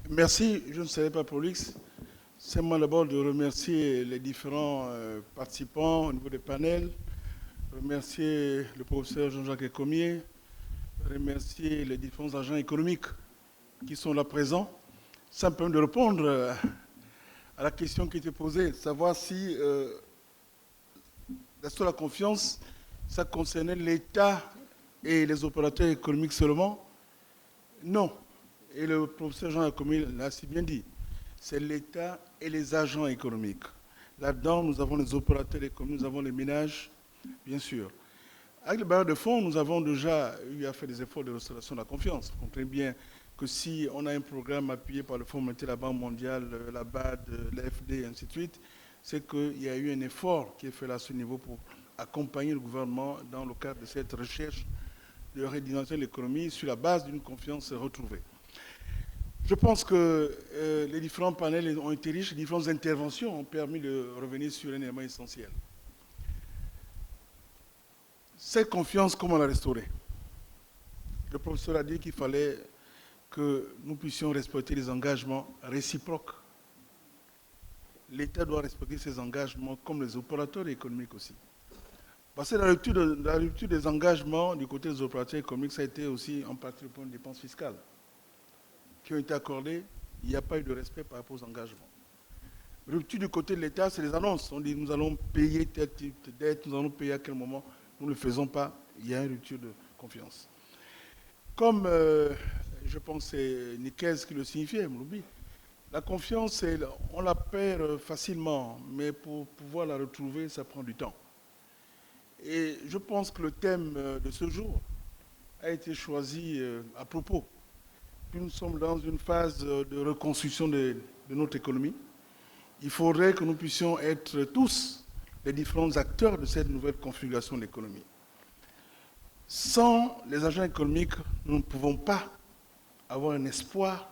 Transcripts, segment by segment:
Merci, je ne serai pas prolixe. C'est moi d'abord de remercier les différents participants au niveau des panels, remercier le professeur Jean-Jacques Ecomier, remercier les différents agents économiques qui sont là présents. Ça me permet de répondre à la question qui était posée, savoir si la confiance, ça concernait l'État et les opérateurs économiques seulement. Non. Et le professeur Jean Ecomier l'a si bien dit. C'est l'État et les agents économiques. Là-dedans, nous avons les opérateurs économiques, nous avons les ménages, bien sûr. Avec le bailleur de fonds, nous avons déjà eu à faire des efforts de restauration de la confiance. Vous comprenez bien que si on a un programme appuyé par le Fonds monétaire, la Banque mondiale, la BAD, l'AFD, et ainsi de suite, c'est qu'il y a eu un effort qui est fait là à ce niveau pour accompagner le gouvernement dans le cadre de cette recherche de redynamiser l'économie sur la base d'une confiance retrouvée. Je pense que les différents panels ont été riches, les différentes interventions ont permis de revenir sur un élément essentiel. Cette confiance, comment la restaurer? Le professeur a dit qu'il fallait que nous puissions respecter les engagements réciproques. L'État doit respecter ses engagements comme les opérateurs économiques aussi. Parce que la rupture des engagements du côté des opérateurs économiques, ça a été aussi en partie le point de dépenses fiscales qui ont été accordées. Il n'y a pas eu de respect par rapport aux engagements. Rupture du côté de l'État, c'est les annonces. On dit nous allons payer tel type de dette, nous allons payer à quel moment. Nous ne le faisons pas. Il y a une rupture de confiance. Comme je pense que c'est Nicaise qui le signifiait, Mouloubi, la confiance, on la perd facilement, mais pour pouvoir la retrouver, ça prend du temps. Et je pense que le thème de ce jour a été choisi à propos. Puis nous sommes dans une phase de reconstruction de notre économie. Il faudrait que nous puissions être tous les différents acteurs de cette nouvelle configuration de l'économie. Sans les agents économiques, nous ne pouvons pas avoir un espoir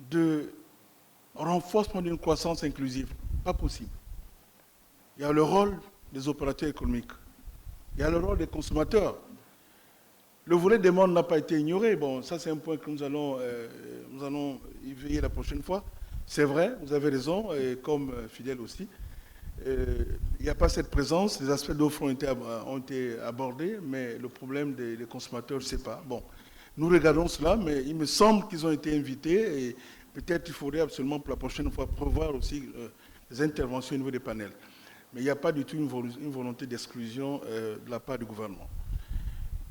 de renforcement d'une croissance inclusive. Pas possible. Il y a le rôle des opérateurs économiques. Il y a le rôle des consommateurs. Le volet demande n'a pas été ignoré. Bon, ça c'est un point que nous allons y veiller la prochaine fois. C'est vrai, vous avez raison, et comme Fidèle aussi. Il n'y a pas cette présence, les aspects d'offres ont été abordés, mais le problème des consommateurs, je ne sais pas. Bon, nous regardons cela, mais il me semble qu'ils ont été invités et peut-être il faudrait absolument pour la prochaine fois prévoir aussi des interventions au niveau des panels. Mais il n'y a pas du tout une volonté d'exclusion de la part du gouvernement.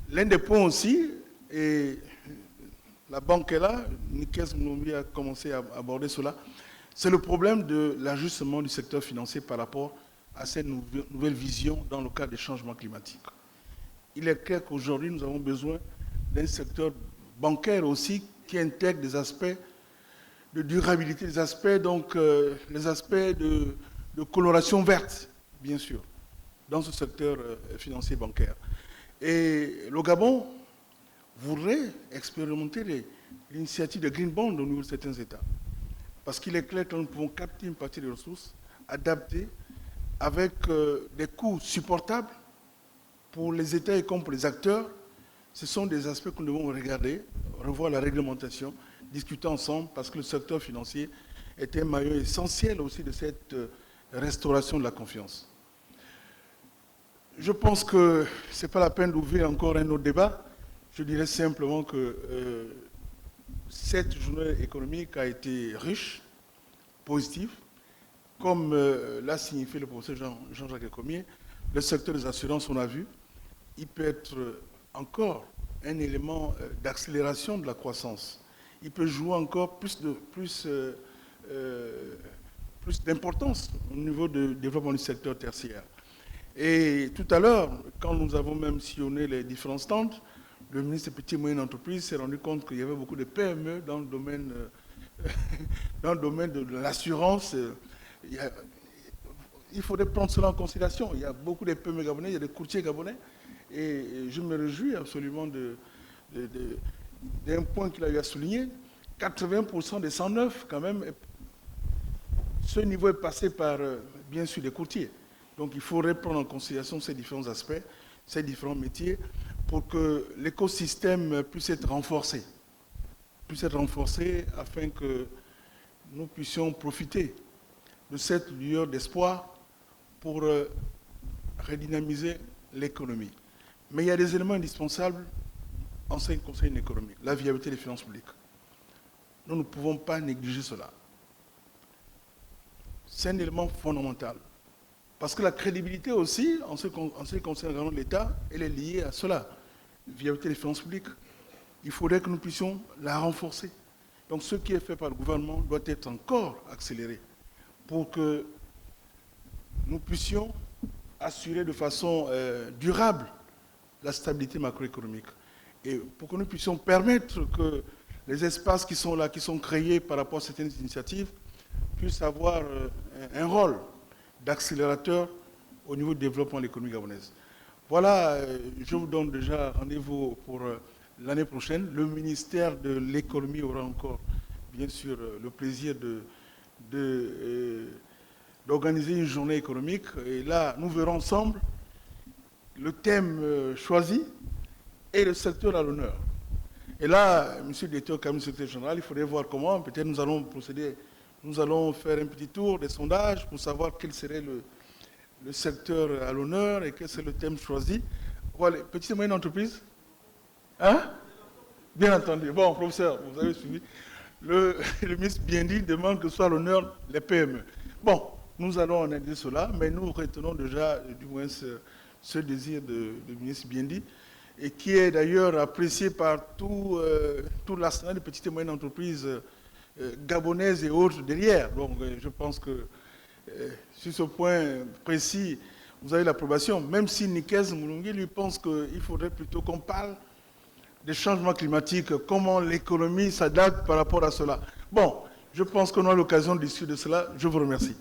L'un des points aussi, et la banque est là, Nikes Mouloumbi a commencé à aborder cela, c'est le problème de l'ajustement du secteur financier par rapport à cette nouvelle vision dans le cadre des changements climatiques. Il est clair qu'aujourd'hui, nous avons besoin d'un secteur bancaire aussi qui intègre des aspects de durabilité, des aspects, les aspects de coloration verte, bien sûr, dans ce secteur financier bancaire. Et le Gabon voudrait expérimenter l'initiative de Green Bond au niveau de certains États. Parce qu'il est clair que nous pouvons capter une partie des ressources, adapter avec des coûts supportables pour les États et comme pour les acteurs. Ce sont des aspects que nous devons regarder, revoir la réglementation, discuter ensemble, parce que le secteur financier est un maillon essentiel aussi de cette restauration de la confiance. Je pense que ce n'est pas la peine d'ouvrir encore un autre débat. Je dirais simplement que cette journée économique a été riche, positive. Comme l'a signifié le professeur Jean-Jacques Ecomier, le secteur des assurances, on a vu, il peut être encore un élément d'accélération de la croissance. Il peut jouer encore plus d'importance au niveau du développement du secteur tertiaire. Et tout à l'heure, quand nous avons même sillonné les différents stands, le ministre des Petites et Moyennes Entreprises s'est rendu compte qu'il y avait beaucoup de PME dans le domaine, de l'assurance. Il faudrait prendre cela en considération. Il y a beaucoup de PME gabonais, il y a des courtiers gabonais. Et je me réjouis absolument d'un point qu'il a eu à souligner. 80% des 109, quand même, ce niveau est passé par, bien sûr, les courtiers. Donc il faudrait prendre en considération ces différents aspects, ces différents métiers, pour que l'écosystème puisse être renforcé. puisse être renforcée afin que nous puissions profiter de cette lueur d'espoir pour redynamiser l'économie. Mais il y a des éléments indispensables en ce qui concerne l'économie, la viabilité des finances publiques. Nous ne pouvons pas négliger cela. C'est un élément fondamental. Parce que la crédibilité aussi, en ce qui concerne l'État, elle est liée à cela. La viabilité des finances publiques. Il faudrait que nous puissions la renforcer. Donc ce qui est fait par le gouvernement doit être encore accéléré pour que nous puissions assurer de façon durable la stabilité macroéconomique. Et pour que nous puissions permettre que les espaces qui sont là, qui sont créés par rapport à certaines initiatives, puissent avoir un rôle d'accélérateur au niveau du développement de l'économie gabonaise. Voilà, je vous donne déjà rendez-vous pour l'année prochaine. Le ministère de l'économie aura encore, bien sûr, le plaisir d'organiser une journée économique. Et là, nous verrons ensemble le thème choisi et le secteur à l'honneur. Et là, M. le directeur, comme secrétaire général, il faudrait voir comment, peut-être nous allons procéder, nous allons faire un petit tour des sondages pour savoir quel serait le secteur à l'honneur et quel serait le thème choisi. Voilà, petites et moyennes entreprises. Hein? Bien entendu. Bon, professeur, vous avez suivi. Le ministre Biendi demande que soit à l'honneur les PME. Bon, nous allons analyser cela, mais nous retenons déjà, du moins, ce désir du ministre Biendi, et qui est d'ailleurs apprécié par tout l'arsenal de petites et moyennes entreprises gabonaises et autres derrière. Donc, je pense que sur ce point précis, vous avez l'approbation, même si Nikez Moulungi lui pense qu'il faudrait plutôt qu'on parle des changements climatiques, comment l'économie s'adapte par rapport à cela. Bon, je pense qu'on a l'occasion de discuter de cela. Je vous remercie.